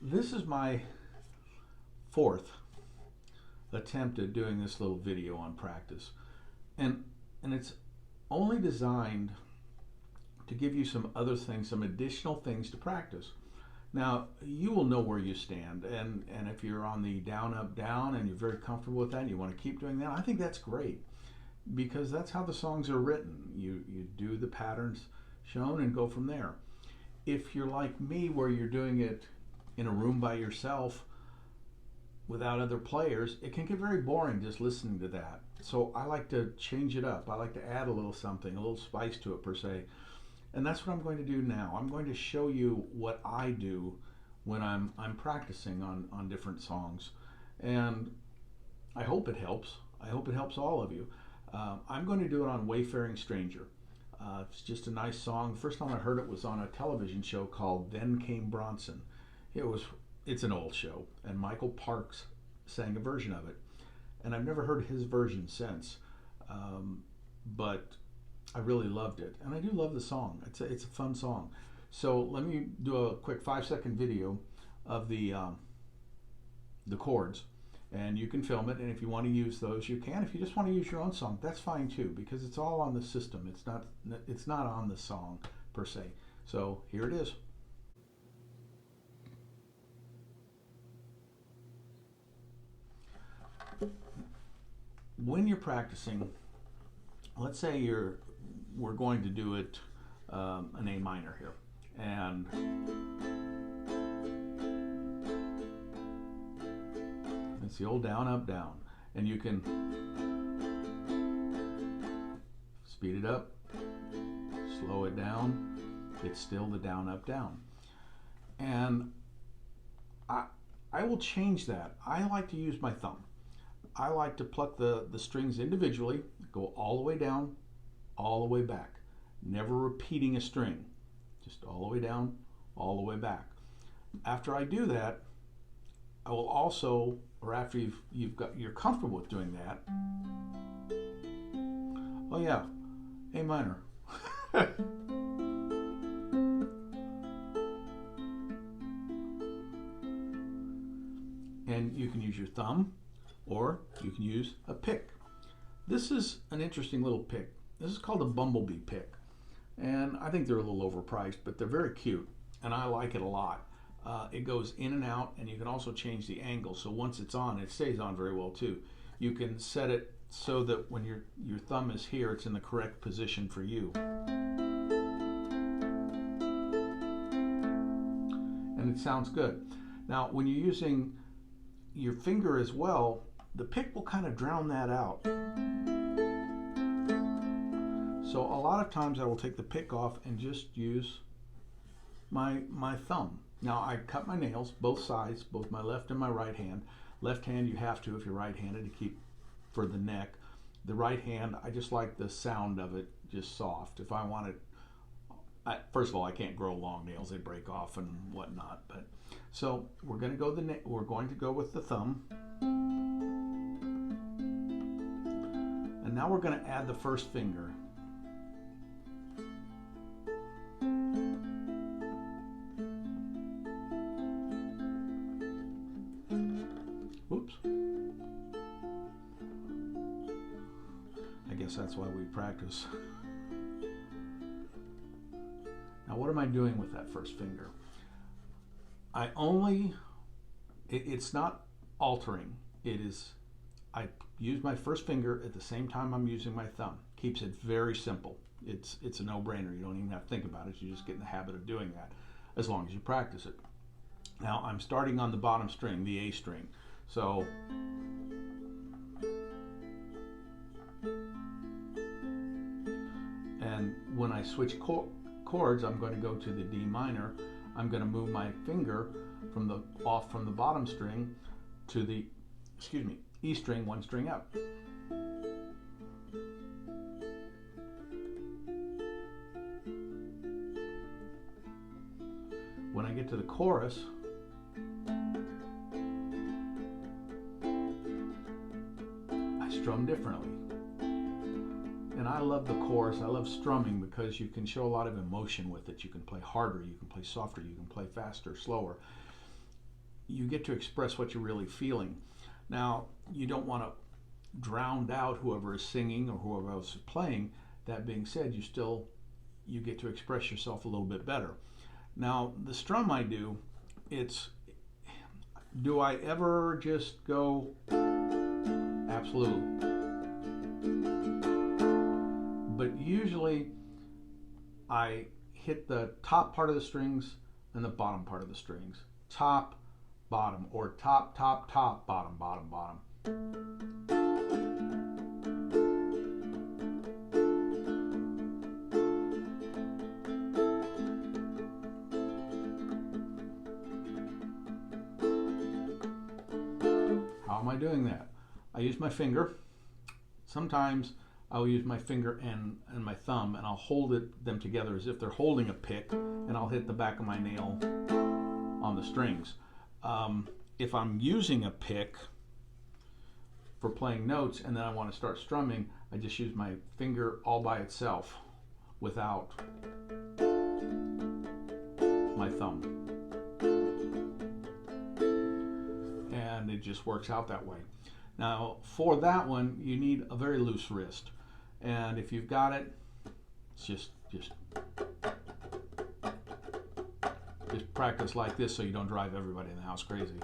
This is my fourth attempt at doing this little video on practice. And it's only designed to give you some other things, some additional things to practice. Now, you will know where you stand, and if you're on the down, up, down, and you're very comfortable with that, and you want to keep doing that, I think that's great, because that's how the songs are written. You do the patterns shown and go from there. If you're like me, where you're doing it in a room by yourself without other players, it can get very boring just listening to that. So I like to change it up. I like to add a little something, a little spice to it per se. And that's what I'm going to do now. I'm going to show you what I do when I'm practicing on different songs. And I hope it helps. I hope it helps all of you. I'm going to do it on Wayfaring Stranger. It's just a nice song. The first time I heard it was on a television show called Then Came Bronson. It's an old show, and Michael Parks sang a version of it. And I've never heard his version since, but I really loved it, and I do love the song. It's a fun song. So let me do a quick 5-second video of the chords, and you can film it. And if you want to use those, you can. If you just want to use your own song, that's fine too, because it's all on the system. It's not on the song per se. So here it is. When you're practicing, let's say we're going to do it an A minor here, and it's the old down, up, down, and you can speed it up, slow it down. It's still the down, up, down, and I will change that. I like to use my thumb. I like to pluck the strings individually, go all the way down, all the way back, never repeating a string, just all the way down, all the way back. After I do that, I will also, or after you're comfortable with doing that, oh yeah, A minor. And you can use your thumb, or you can use a pick. This is an interesting little pick. This is called a bumblebee pick, and I think they're a little overpriced, but they're very cute, and I like it a lot. It goes in and out, and you can also change the angle, so once it's on, it stays on very well too. You can set it so that when your thumb is here, it's in the correct position for you. And it sounds good. Now, when you're using your finger as well, the pick will kind of drown that out. So a lot of times I will take the pick off and just use my thumb. Now I cut my nails, both sides, both my left and my right hand. Left hand you have to if you're right-handed to keep for the neck. The right hand, I just like the sound of it, just soft. If I want it, first of all, I can't grow long nails; they break off and whatnot. But so we're going to go with the thumb. And now we're going to add the first finger. Whoops. I guess that's why we practice. Now what am I doing with that first finger? It's not altering. I use my first finger at the same time I'm using my thumb. Keeps it very simple. It's a no-brainer. You don't even have to think about it. You just get in the habit of doing that as long as you practice it. Now I'm starting on the bottom string, the A string. So and when I switch chords, I'm going to go to the D minor. I'm going to move my finger off from the bottom string to the E string, one string up. When I get to the chorus, I strum differently. And I love the chorus. I love strumming because you can show a lot of emotion with it. You can play harder, you can play softer, you can play faster, slower. you get to express what you're really feeling. Now, you don't want to drown out whoever is singing or whoever else is playing. That being said, you get to express yourself a little bit better. Now, the strum I do, do I ever just go? Absolutely. But usually I hit the top part of the strings and the bottom part of the strings. Top, bottom, or top, top, top, bottom, bottom, bottom. How am I doing that? I use my finger. Sometimes I'll use my finger and my thumb, and I'll hold them together as if they're holding a pick, and I'll hit the back of my nail on the strings. If I'm using a pick for playing notes and then I want to start strumming, I just use my finger all by itself without my thumb. And it just works out that way. Now, for that one, you need a very loose wrist. And if you've got it, it's just practice like this so you don't drive everybody in the house crazy.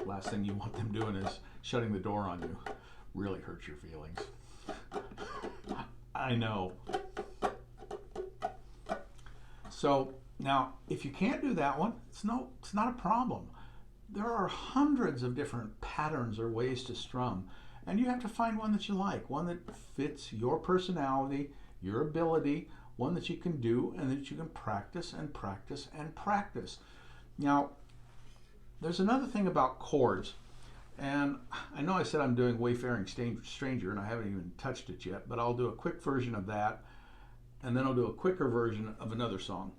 Last thing you want them doing is shutting the door on you. Really hurts your feelings. I know. So now, if you can't do that one, it's not a problem. There are hundreds of different patterns or ways to strum, and you have to find one that you like, one that fits your personality, your ability, one that you can do and that you can practice and practice and practice. Now, there's another thing about chords, and I know I said I'm doing Wayfaring Stranger and I haven't even touched it yet, but I'll do a quick version of that, and then I'll do a quicker version of another song.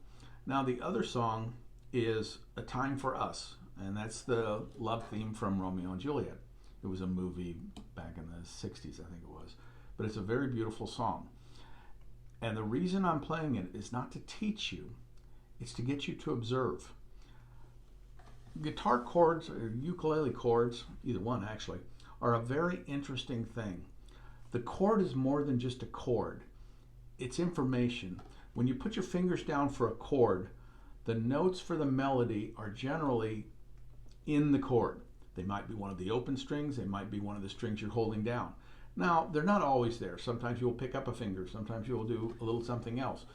Now, the other song is A Time for Us, and that's the love theme from Romeo and Juliet. It was a movie back in the 60s, I think it was. But it's a very beautiful song. And the reason I'm playing it is not to teach you, it's to get you to observe. Guitar chords or ukulele chords, either one actually, are a very interesting thing. The chord is more than just a chord. It's information. When you put your fingers down for a chord, the notes for the melody are generally in the chord. They might be one of the open strings, they might be one of the strings you're holding down. Now, they're not always there. Sometimes you'll pick up a finger, sometimes you'll do a little something else.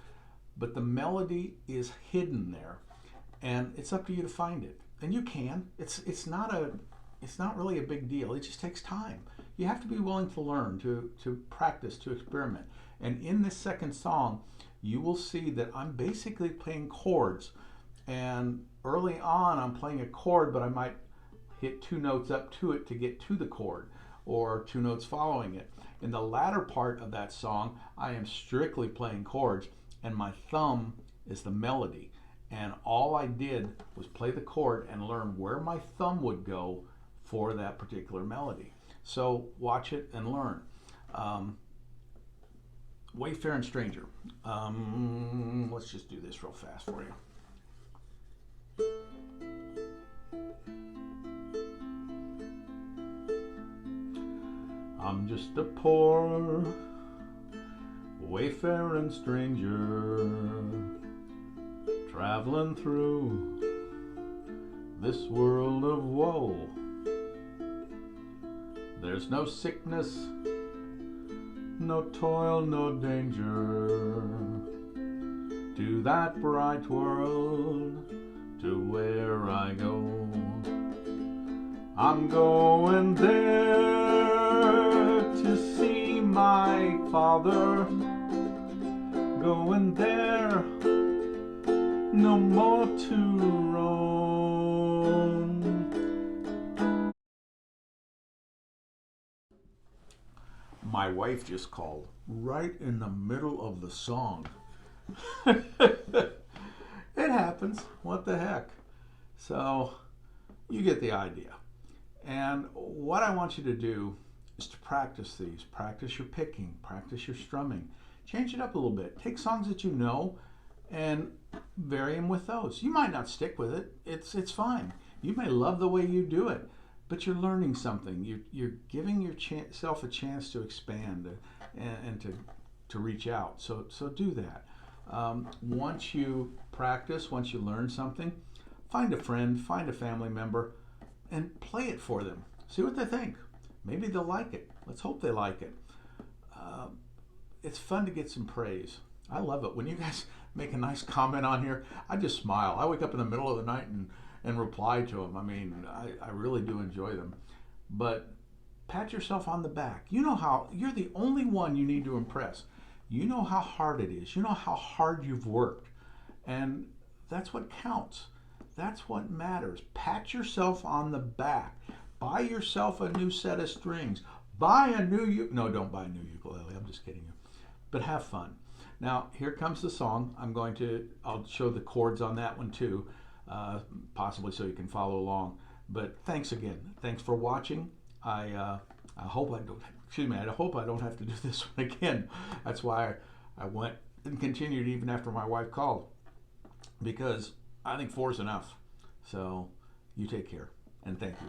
But the melody is hidden there, and it's up to you to find it. And you can. It's not really a big deal. It just takes time. You have to be willing to learn, to practice, to experiment. And in this second song, you will see that I'm basically playing chords. And early on, I'm playing a chord, but I might hit two notes up to it to get to the chord, or two notes following it. In the latter part of that song, I am strictly playing chords, and my thumb is the melody. And all I did was play the chord and learn where my thumb would go for that particular melody. So watch it and learn. Wayfaring Stranger. Let's just do this real fast for you. I'm just a poor wayfaring stranger, traveling through this world of woe. There's no sickness, no toil, no danger to that bright world, to where I go. I'm going there to see my Father, going there no more to roam. My wife just called right in the middle of the song. It happens. What the heck? So you get the idea. And what I want you to do is to practice these. Practice your picking, practice your strumming. Change it up a little bit. Take songs that you know and vary them with those. You might not stick with it. It's fine. You may love the way you do it, but you're learning something. You're giving yourself a chance to expand and to reach out. So do that. Once you practice, once you learn something, find a friend, find a family member, and play it for them. See what they think. Maybe they'll like it. Let's hope they like it. It's fun to get some praise. I love it. When you guys make a nice comment on here, I just smile. I wake up in the middle of the night and reply to them. I mean, I really do enjoy them. But pat yourself on the back. You know how you're the only one you need to impress. You know how hard it is. You know how hard you've worked. And that's what counts. That's what matters. Pat yourself on the back. Buy yourself a new set of strings. Buy a new no, don't buy a new ukulele. I'm just kidding you. But have fun. Now, here comes the song. I'll show the chords on that one too, possibly so you can follow along. But thanks again. Thanks for watching. I hope I don't have to do this one again. That's why I went and continued even after my wife called, because I think 4 is enough. So you take care, and thank you.